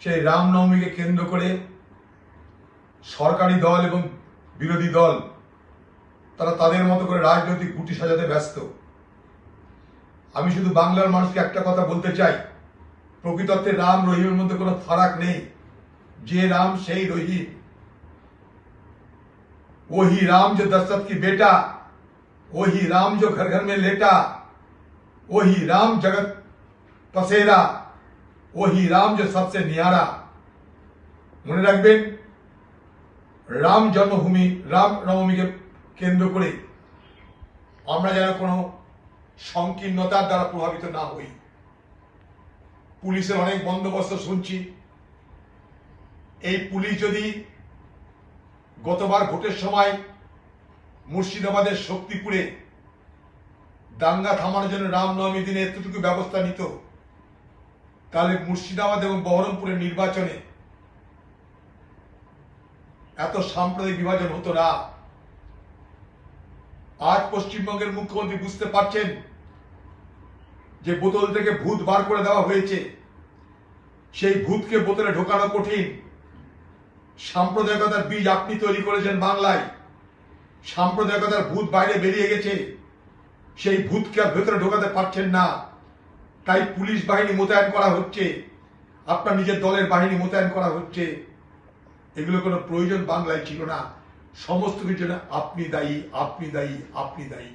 সেই রামনবমীকে কেন্দ্র করে সরকারি দল এবং বিরোধী দল তারা তাদের মতো করে রাজনৈতিক গুটি সাজাতে ব্যস্ত। আমি শুধু বাংলার মানুষকে একটা কথা বলতে চাই, প্রকৃতত্বে রাম রহিমের মধ্যে কোনো ফারাক নেই। যে রাম সেই রহিম। वही राम जो दशरथ की बेटा, वही राम जो घर घर में लेटा, वही राम जगत पसेरा, वही राम जो सबसे न्यारा। মনে রাখবেন, রাম জন্মভূমি রাম নবমীকে কেন্দ্র করে আমরা যেন কোনো সংকীর্ণতার দ্বারা প্রভাবিত না হই। পুলিশের অনেক বন্দোবস্ত শুনছি। এই পুলিশ যদি গতবার ভোটের সময় মুর্শিদাবাদের শক্তিপুরে দাঙ্গা থামানোর জন্য রামনবমী দিনে এতটুকু ব্যবস্থা নিত, তাহলে মুর্শিদাবাদ এবং বহরমপুরের নির্বাচনে এত সাম্প্রদায়িক বিভাজন হতো না। আজ পশ্চিমবঙ্গের মুখ্যমন্ত্রী বুঝতে পারছেন যে বোতল থেকে ভূত বার করে দেওয়া হয়েছে, সেই ভূতকে বোতলে ঢোকানো কঠিন। সাম্প্রদায়িকতার বীজ আপনি তৈরি করেছেন বাংলায়, সাম্প্রদায়িকতার ভূত বাইরে বেরিয়ে গেছে, সেই ভূতকে আর ভেতরে ঢোকাতে পারছেন না। তাই পুলিশ বাহিনী মোতায়েন করা হচ্ছে, আপনার নিজের দলের বাহিনী মোতায়েন করা হচ্ছে। এগুলো কোনো প্রয়োজন বাংলায় ছিল না। সমস্ত কিছুর জন্য আপনি দায়ী, আপনি দায়ী, আপনি দায়ী।